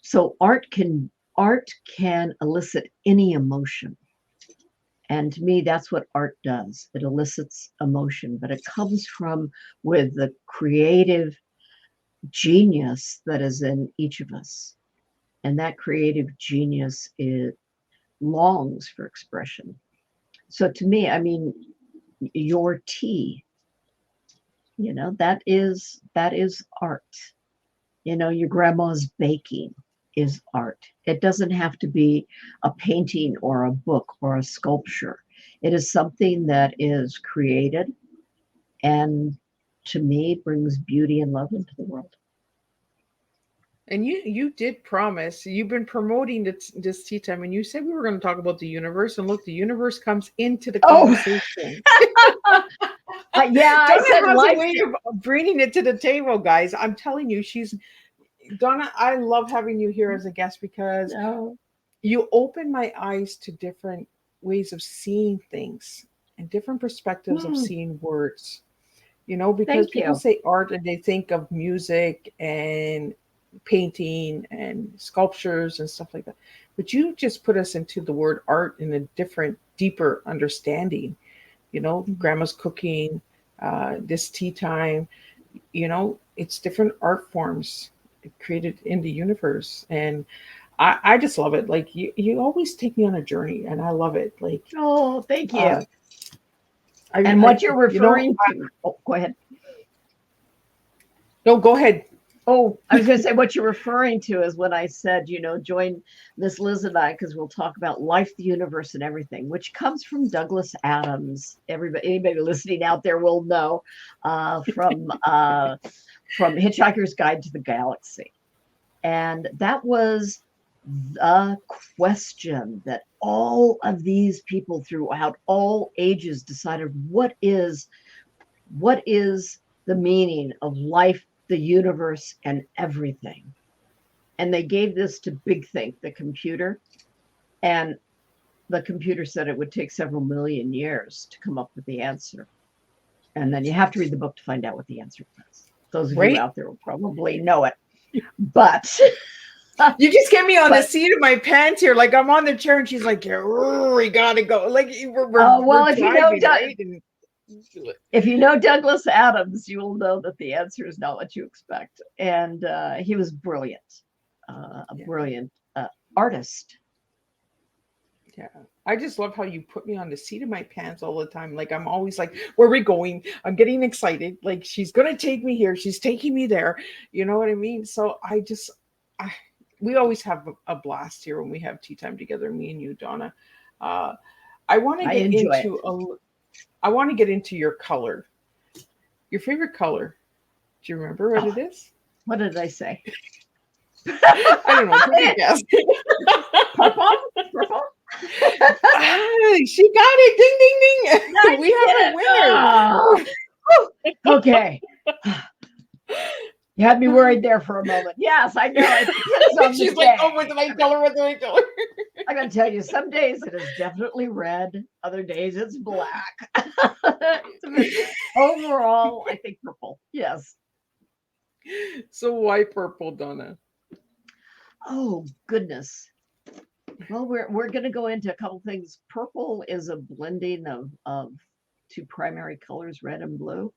So art can elicit any emotion. And to me, that's what art does. It elicits emotion, but it comes with the creative genius that is in each of us. And that creative genius, it longs for expression. So to me, I mean, your tea, that is art. Your grandma's baking is art. It doesn't have to be a painting or a book or a sculpture. It is something that is created and, to me, brings beauty and love into the world. And you did promise, you've been promoting this tea time, and you said we were going to talk about the universe, and look, the universe comes into the conversation. Yeah, I said has life. A way of bringing it to the table, guys. I'm telling you, Donna, I love having you here as a guest because you open my eyes to different ways of seeing things and different perspectives of seeing words. Because people say art and they think of music and painting and sculptures and stuff like that. But you just put us into the word art in a different, deeper understanding. Grandma's cooking, this tea time, it's different art forms created in the universe. And I just love it. Like, you always take me on a journey, and I love it. Like, oh, thank you. What you're referring to, go ahead. No, go ahead. Oh, I was going to say, what you're referring to is when I said, join Miss Liz and I, because we'll talk about life, the universe, and everything, which comes from Douglas Adams. Anybody listening out there will know from Hitchhiker's Guide to the Galaxy. And that was the question that all of these people throughout all ages decided, what is the meaning of life, the universe, and everything. And they gave this to Big Think, the computer, and the computer said it would take several million years to come up with the answer. And then you have to read the book to find out what the answer was. Those of you out there will probably know it. But you just get me on the seat of my pants here. Like, I'm on the chair and she's like, we gotta go. Like, we're if driving, if you know Douglas Adams, you will know that the answer is not what you expect. And he was brilliant, brilliant artist. Yeah. I just love how you put me on the seat of my pants all the time. Like, I'm always like, where are we going? I'm getting excited. Like, she's going to take me here. She's taking me there. You know what I mean? So we always have a blast here when we have tea time together, me and you, Donna. I want to get into your color. Your favorite color. Do you remember what it is? What did I say? I don't know. Take a guess. Purple? Purple? She got it. Ding, ding, ding. I We have a winner. Oh. Okay. You had me worried there for a moment. Yes, I know. It depends on She's the like, day. oh, what did I tell her? What did I tell her? I gotta tell you, some days it is definitely red, other days it's black. Overall, I think purple. Yes. So why purple, Donna? Oh goodness. Well, we're gonna go into a couple things. Purple is a blending of two primary colors, red and blue.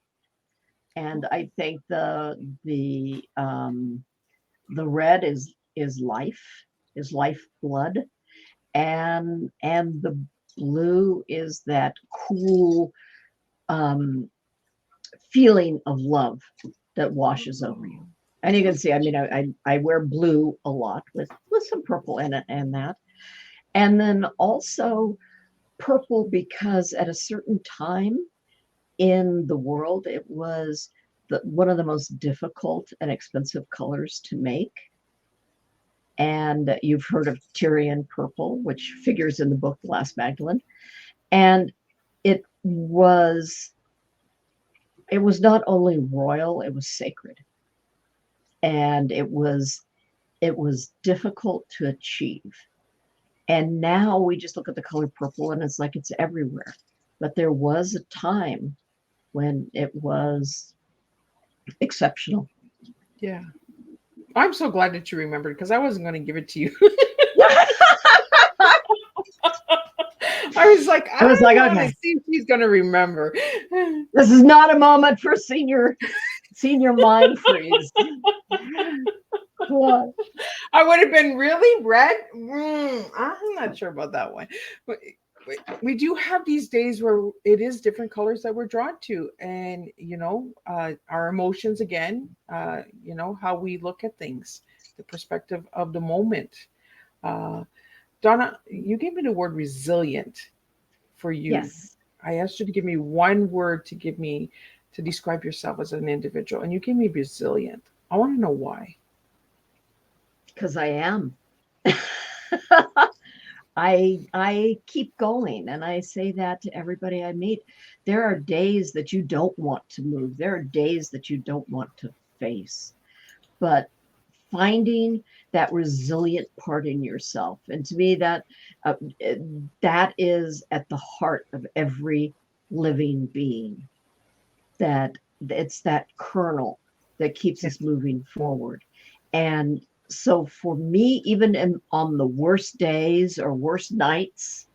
And I think the red is life blood, and the blue is that cool feeling of love that washes over you. And you can see, I mean, I wear blue a lot with some purple in it and that. And then also purple because at a certain time in the world, it was one of the most difficult and expensive colors to make. And you've heard of Tyrian purple, which figures in the book The Last Magdalene. And it was not only royal, it was sacred. And it was difficult to achieve. And now we just look at the color purple and it's like it's everywhere. But there was a time when it was exceptional. Yeah. I'm so glad that you remembered because I wasn't going to give it to you. I was like, I want okay, to see if she's going to remember. This is not a moment for senior mind freeze. What? I would have been really red. I'm not sure about that one. But we do have these days where it is different colors that we're drawn to. And, our emotions again, how we look at things, the perspective of the moment. Donna, you gave me the word resilient for you. Yes. I asked you to give me one word to describe yourself as an individual. And you gave me resilient. I want to know why. Because I am. I keep going, and I say that to everybody I meet. There are days that you don't want to move. There are days that you don't want to face. But finding that resilient part in yourself, and to me that is at the heart of every living being. That it's that kernel that keeps us moving forward. And so for me, even on the worst days or worst nights,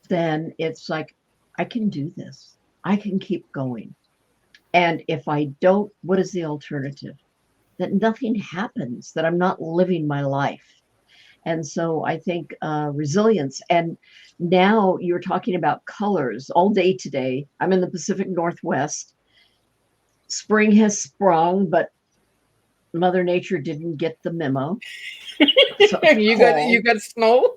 then it's like, I can do this. I can keep going. And if I don't, what is the alternative? That nothing happens, that I'm not living my life. And so I think resilience. And now you're talking about colors all day today. I'm in the Pacific Northwest. Spring has sprung, but Mother Nature didn't get the memo. So you got snow?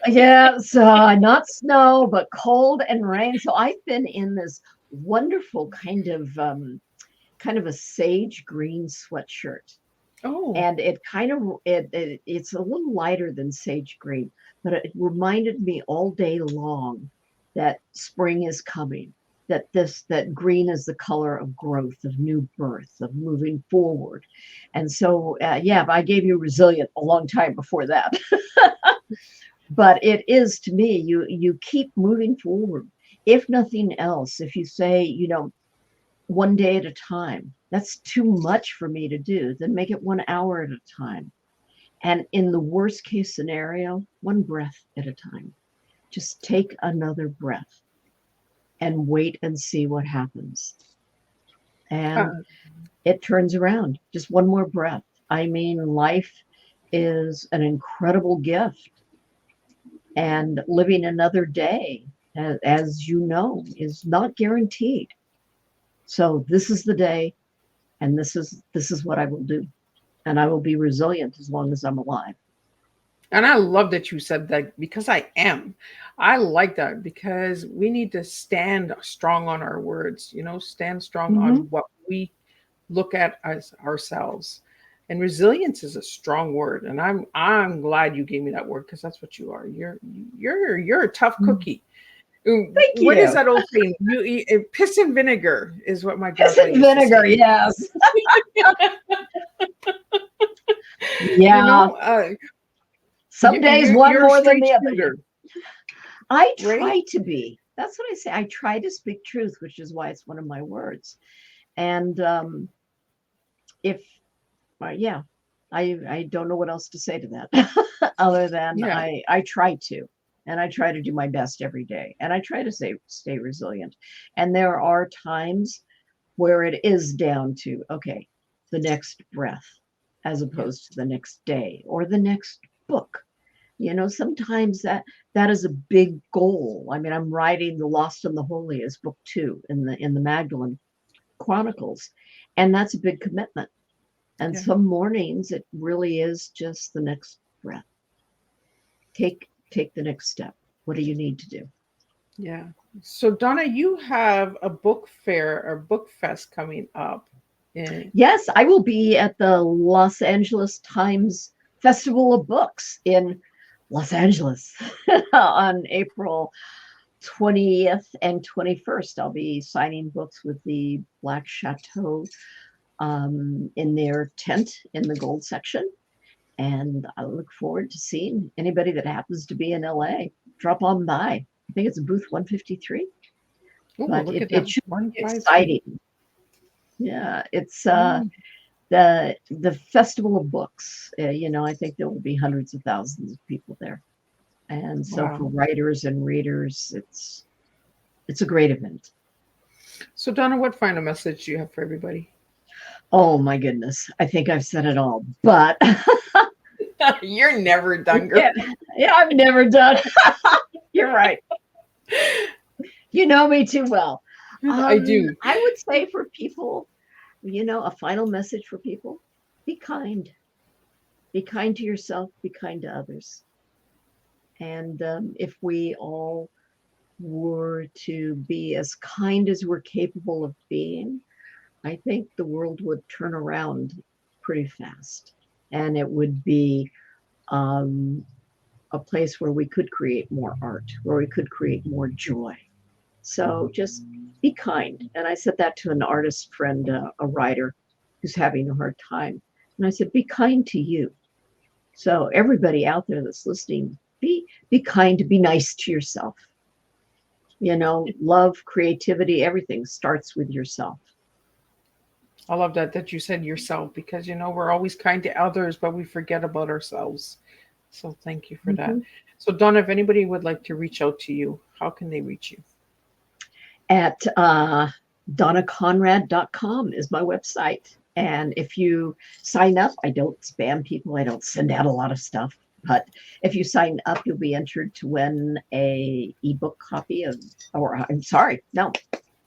Yeah, so not snow, but cold and rain. So I've been in this wonderful kind of a sage green sweatshirt. Oh. And it's a little lighter than sage green, but it reminded me all day long that spring is coming. That green is the color of growth, of new birth, of moving forward. And so, I gave you resilient a long time before that. But it is, to me, you keep moving forward. If nothing else, if you say, one day at a time, that's too much for me to do, then make it 1 hour at a time. And in the worst case scenario, one breath at a time. Just take another breath and wait and see what happens. And it turns around. Just one more breath. I mean, life is an incredible gift. And living another day, as you know, is not guaranteed. So this is the day, and this is what I will do. And I will be resilient as long as I'm alive. And I love that you said that, because I am. I like that, because we need to stand strong on our words, stand strong on what we we look at ourselves. And resilience is a strong word, and I'm glad you gave me that word because that's what you are. You're a tough cookie. Thank What is you. that old saying? You eat piss and vinegar is what my Piss grandpa and used to vinegar, say. yes. You Yeah. know, Some days one you're a more than straight the other. Yeah. shooter, I right? try to be. That's what I say. I try to speak truth, which is why it's one of my words. And if, yeah, I don't know what else to say to that other than Yeah, I try to. And I try to do my best every day. And I try to stay resilient. And there are times where it is down to, okay, the next breath, as yeah, opposed to the next day or the next book. Sometimes that is a big goal. I mean, I'm writing The Lost and the Holy as book 2 in the Magdalene Chronicles, and that's a big commitment. And yeah, some mornings it really is just the next breath. Take the next step. What do you need to do? yeah. So Donna, you have a book fair or book fest coming up. In, Yes, I will be at the Los Angeles Times Festival of Books in Los Angeles on April 20th and 21st. I'll be signing books with the Black Chateau in their tent in the gold section. And I look forward to seeing anybody that happens to be in LA. Drop on by. I think it's booth 153, oh, but look at it that, should be 153. exciting. Yeah, it's Mm, the Festival of Books. I think there will be hundreds of thousands of people there. And so wow. for writers and readers, it's a great event. So Donna, what final message do you have for everybody? Oh my goodness. I think I've said it all. But You're never done, girl. yeah, yeah, I've never done. You're right. You know me too well. I do. I would say for people, a final message for people, be kind. Be kind to yourself, be kind to others. And if we all were to be as kind as we're capable of being, I think the world would turn around pretty fast. And it would be a place where we could create more art, where we could create more joy. So just be kind. And I said that to an artist friend, a writer who's having a hard time. And I said, be kind to you. So everybody out there that's listening, be kind, be nice to yourself. Love, creativity, everything starts with yourself. I love that you said yourself because we're always kind to others, but we forget about ourselves. So thank you for that. Mm-hmm. So Donna, if anybody would like to reach out to you, how can they reach you? At donnaconrad.com is my website. And if you sign up, I don't spam people. I don't send out a lot of stuff. But if you sign up, you'll be entered to win a ebook copy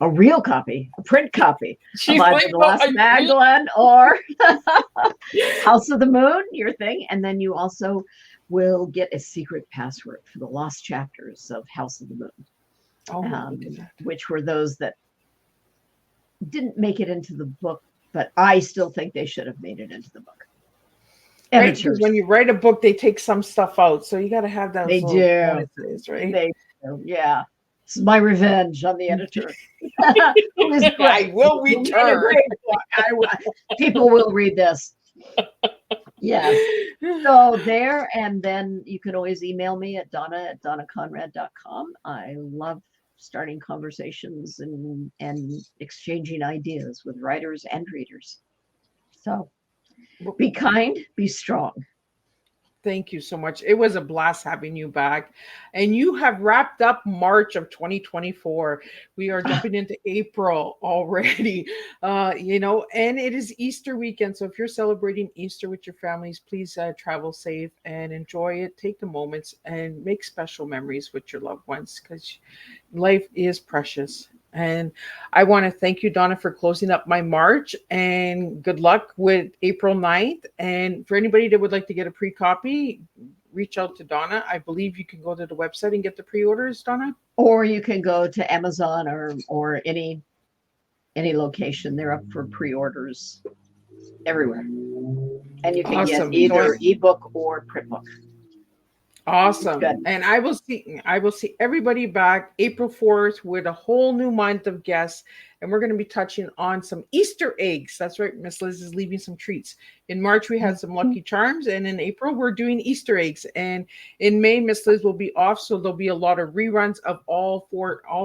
a real copy, a print copy of She's either like, The well, Lost Magdalene or House of the Moon, your thing. And then you also will get a secret password for the lost chapters of House of the Moon, oh, look at that. which were those that didn't make it into the book, but I still think they should have made it into the book. Right, because Editors, when you write a book, they take some stuff out, so you got to have they those little do. bonuses, right? They do. Yeah. It's my revenge on the editor. Who is great. I will Who made a return. great book. People will read this. Yes. So there, and then you can always email me at donnaconrad.com. I love starting conversations and exchanging ideas with writers and readers. So be kind, be strong. Thank you so much. It was a blast having you back. And you have wrapped up March of 2024. We are jumping into April already. And it is Easter weekend. So if you're celebrating Easter with your families, please travel safe and enjoy it. Take the moments and make special memories with your loved ones because life is precious. And I want to thank you, Donna, for closing up my March and good luck with April 9th. And for anybody that would like to get a pre-copy, reach out to Donna. I believe you can go to the website and get the pre-orders, Donna. Or you can go to Amazon or any any location. They're up for pre-orders everywhere. And you can Awesome. get either ebook or print book. Awesome. Good. And I will see everybody back April 4th with a whole new month of guests. And we're going to be touching on some Easter eggs. That's right. Miss Liz is leaving some treats. In March, we had some Lucky Charms. And in April, we're doing Easter eggs. And in May, Miss Liz will be off. So there'll be a lot of reruns of all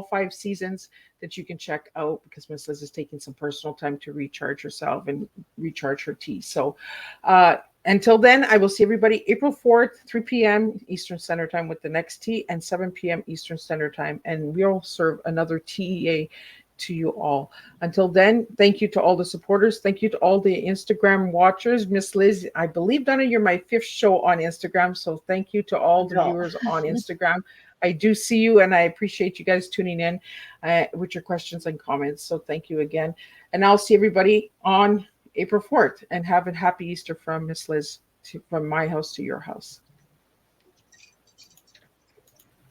5 seasons that you can check out, because Miss Liz is taking some personal time to recharge herself and recharge her tea. So, until then, I will see everybody April 4th, 3 p.m. Eastern Standard Time with the next tea, and 7 p.m. Eastern Standard Time. And we'll serve another TEA to you all. Until then, thank you to all the supporters. Thank you to all the Instagram watchers. Miss Liz, I believe, Donna, you're my 5th show on Instagram. So thank you to all the viewers on Instagram. I do see you, and I appreciate you guys tuning in with your questions and comments. So thank you again. And I'll see everybody on April 4th, and have a happy Easter from Miss Liz, from my house to your house.